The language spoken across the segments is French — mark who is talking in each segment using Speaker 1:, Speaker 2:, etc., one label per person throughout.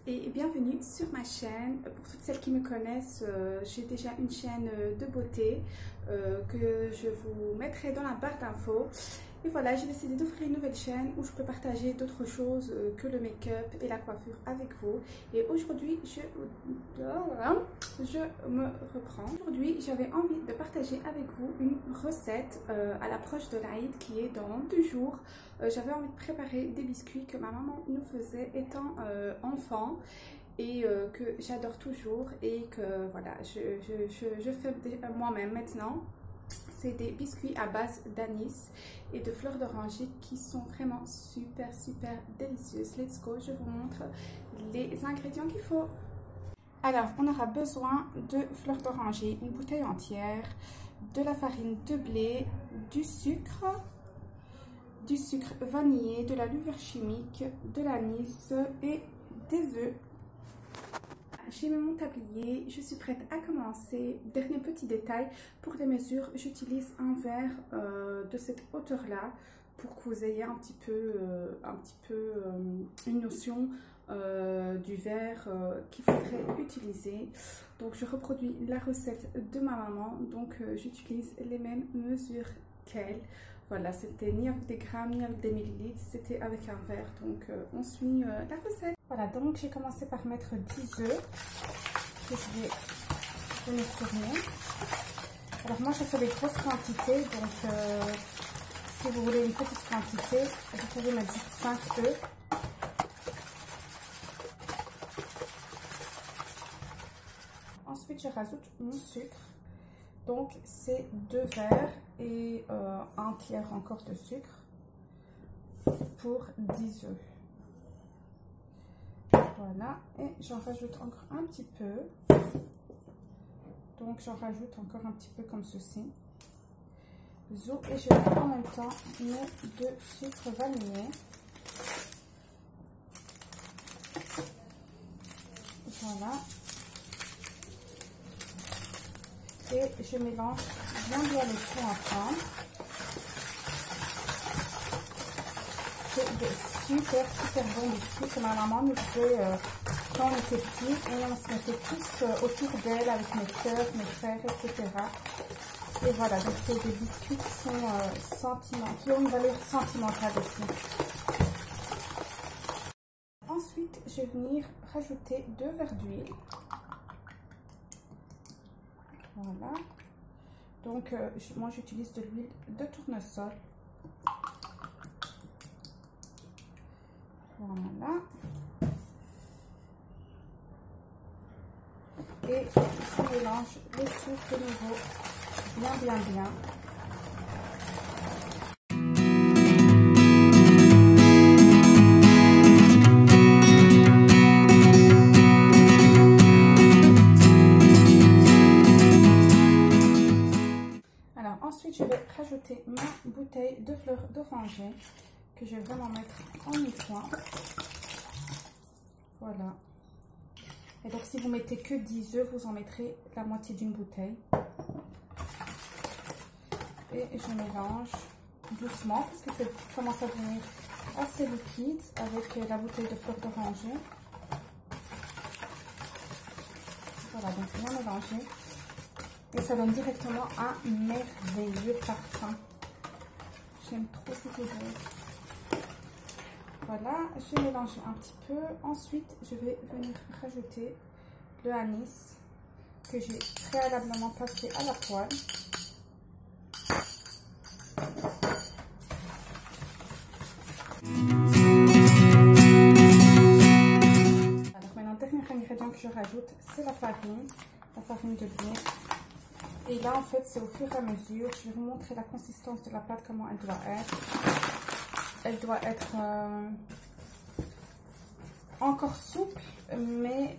Speaker 1: et bienvenue sur ma chaîne. Pour toutes celles qui me connaissent, j'ai déjà une chaîne de beauté que je vous mettrai dans la barre d'infos. Et voilà, j'ai décidé d'ouvrir une nouvelle chaîne où je peux partager d'autres choses que le make-up et la coiffure avec vous. Et aujourd'hui, je me reprends. Aujourd'hui, j'avais envie de partager avec vous une recette à l'approche de l'Aïd qui est dans 2 jours. J'avais envie de préparer des biscuits que ma maman nous faisait étant enfant et que j'adore toujours et que voilà, je fais moi-même maintenant. C'est des biscuits à base d'anis et de fleurs d'oranger qui sont vraiment super délicieuses. Let's go, je vous montre les ingrédients qu'il faut. Alors, on aura besoin de fleurs d'oranger, une bouteille entière, de la farine de blé, du sucre vanillé, de la levure chimique, de l'anis et des œufs. J'ai mis mon tablier, je suis prête à commencer. Dernier petit détail, pour les mesures, j'utilise un verre de cette hauteur-là pour que vous ayez un petit peu une notion du verre qu'il faudrait utiliser. Donc je reproduis la recette de ma maman, donc j'utilise les mêmes mesures qu'elle. Voilà, c'était ni avec des grammes ni avec des millilitres, c'était avec un verre, donc on suit la recette. Voilà, donc j'ai commencé par mettre 10 œufs que je vais venir tourner. Alors moi je fais des grosses quantités, donc si vous voulez une petite quantité, vous pouvez mettre juste 5 œufs. Ensuite je rajoute mon sucre. Donc c'est 2 verres et un tiers encore de sucre pour 10 œufs. Voilà, et j'en rajoute encore un petit peu. Donc j'en rajoute encore un petit peu comme ceci. Et je mets en même temps mes 2 sucres vanillés. Voilà. Et je mélange bien le tout ensemble. C'est des super bons biscuits que ma maman nous faisait quand on était petits, et on se mettait tous autour d'elle avec mes soeurs, mes frères, etc. Et voilà, donc c'est des biscuits qui sont qui ont une valeur sentimentale aussi. Ensuite, je vais venir rajouter 2 verres d'huile. Voilà, donc moi j'utilise de l'huile de tournesol. Voilà, et je mélange le tout de nouveau bien. Ensuite, je vais rajouter ma bouteille de fleurs d'oranger que je vais vraiment mettre en une fois. Voilà. Et donc, si vous mettez que 10 œufs, vous en mettrez la moitié d'une bouteille. Et je mélange doucement parce que ça commence à devenir assez liquide avec la bouteille de fleurs d'oranger. Voilà, donc bien mélanger. Et ça donne directement un merveilleux parfum. J'aime trop cette odeur. Voilà, je mélange un petit peu. Ensuite, je vais venir rajouter le anis que j'ai préalablement passé à la poêle. Alors maintenant, dernier ingrédient que je rajoute, c'est la farine de blé. Et là, en fait, c'est au fur et à mesure. Je vais vous montrer la consistance de la pâte, comment elle doit être. Elle doit être encore souple, mais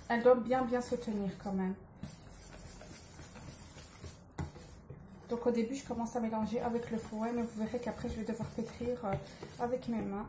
Speaker 1: elle doit bien se tenir quand même. Donc au début, je commence à mélanger avec le fouet, mais vous verrez qu'après, je vais devoir pétrir avec mes mains.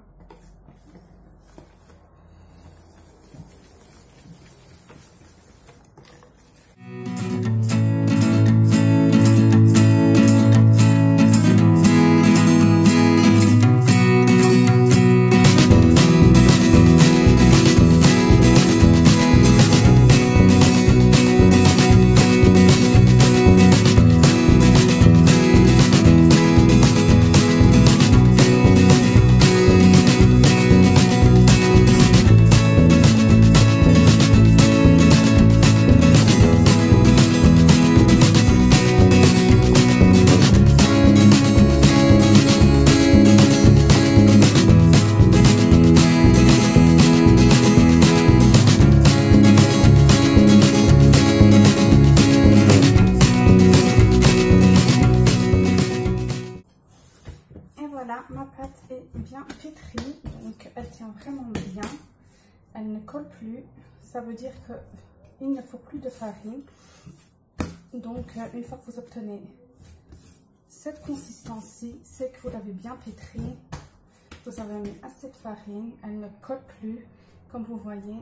Speaker 1: colle plus, ça veut dire qu'il ne faut plus de farine. Donc, une fois que vous obtenez cette consistance-ci, c'est que vous l'avez bien pétri. Vous avez mis assez de farine, elle ne colle plus. Comme vous voyez,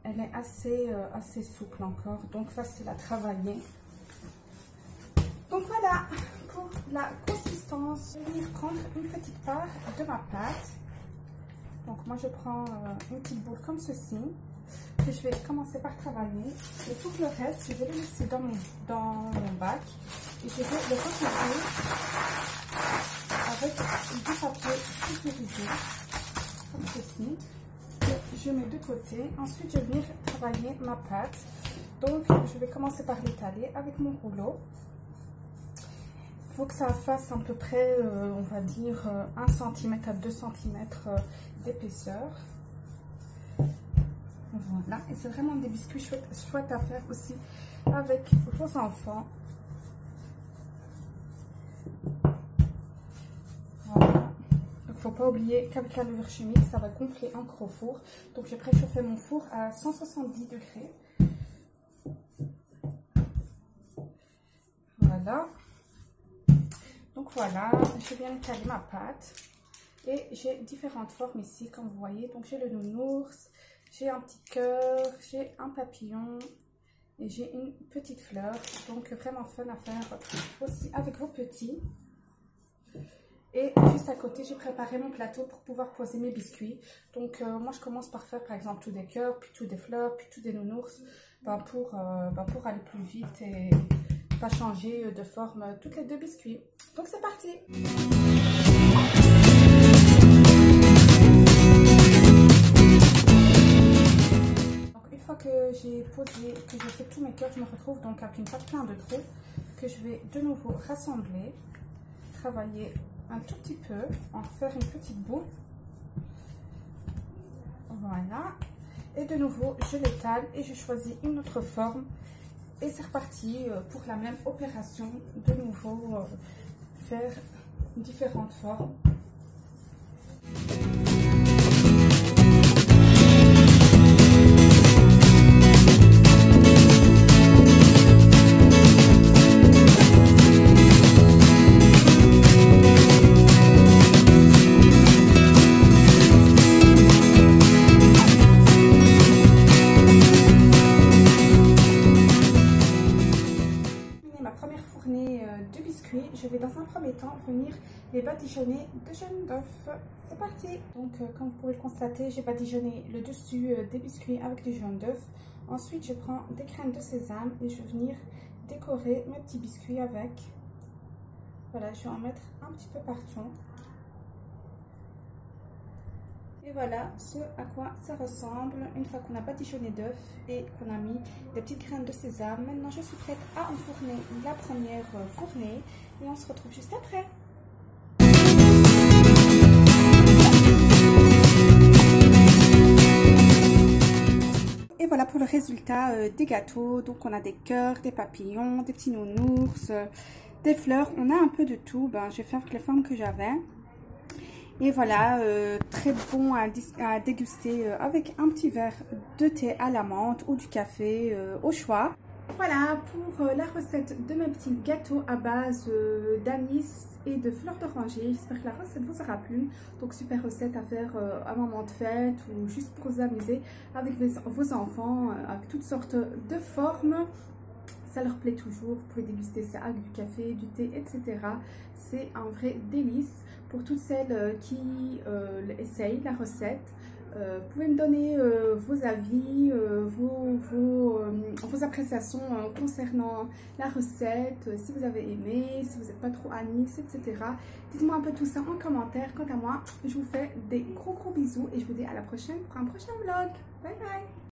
Speaker 1: elle est assez souple encore, donc facile à travailler. Donc voilà, pour la consistance, je vais venir prendre une petite part de ma pâte. Donc moi je prends une petite boule comme ceci, que je vais commencer par travailler. Et tout le reste, je vais le laisser dans mon bac. Et je vais le recouvrir avec du papier sécurisé, comme ceci. Que je mets de côté. Ensuite, je vais venir travailler ma pâte. Donc, je vais commencer par l'étaler avec mon rouleau. Il faut que ça fasse à peu près, on va dire, 1 cm à 2 cm d'épaisseur. Voilà, et c'est vraiment des biscuits chouettes à faire aussi avec vos enfants. Voilà, il ne faut pas oublier qu'avec la levure chimique, ça va gonfler encore au four. Donc j'ai préchauffé mon four à 170 degrés. Voilà. Donc voilà, je viens étaler ma pâte. Et j'ai différentes formes ici, comme vous voyez. Donc j'ai le nounours. J'ai un petit cœur, j'ai un papillon et j'ai une petite fleur. Donc vraiment fun à faire aussi avec vos petits. Et juste à côté, j'ai préparé mon plateau pour pouvoir poser mes biscuits. Donc moi je commence par faire par exemple tout des cœurs, puis tout des fleurs, puis tout des nounours. Pour aller plus vite et pas changer de forme toutes les 2 biscuits. Donc c'est parti! Que j'ai posé, que j'ai fait tous mes cœurs, je me retrouve donc avec une pâte plein de trous que je vais de nouveau rassembler, travailler un tout petit peu, en faire une petite boule. Voilà, et de nouveau je l'étale et je choisis une autre forme et c'est reparti pour la même opération, de nouveau faire différentes formes. De biscuits, je vais dans un premier temps venir les badigeonner de jaune d'œuf. C'est parti! Donc comme vous pouvez le constater, j'ai badigeonné le dessus des biscuits avec du jaune d'œuf. Ensuite je prends des graines de sésame et je vais venir décorer mes petits biscuits avec. Voilà, je vais en mettre un petit peu partout. Et voilà ce à quoi ça ressemble une fois qu'on a badigeonné d'œuf et qu'on a mis des petites graines de sésame. Maintenant je suis prête à enfourner la première fournée et on se retrouve juste après. Et voilà pour le résultat des gâteaux. Donc on a des cœurs, des papillons, des petits nounours, des fleurs. On a un peu de tout. Je vais faire avec les formes que j'avais. Et voilà, très bon à déguster avec un petit verre de thé à la menthe ou du café au choix. Voilà pour la recette de mes petits gâteaux à base d'anis et de fleurs d'oranger. J'espère que la recette vous aura plu. Donc super recette à faire à un moment de fête ou juste pour vous amuser avec vos enfants avec toutes sortes de formes. Ça leur plaît toujours, vous pouvez déguster ça avec du café, du thé, etc. C'est un vrai délice. Pour toutes celles qui essayent la recette, vous pouvez me donner vos avis, vos appréciations concernant la recette, si vous avez aimé, si vous n'êtes pas trop anis, etc. Dites-moi un peu tout ça en commentaire. Quant à moi, je vous fais des gros bisous et je vous dis à la prochaine pour un prochain vlog. Bye bye!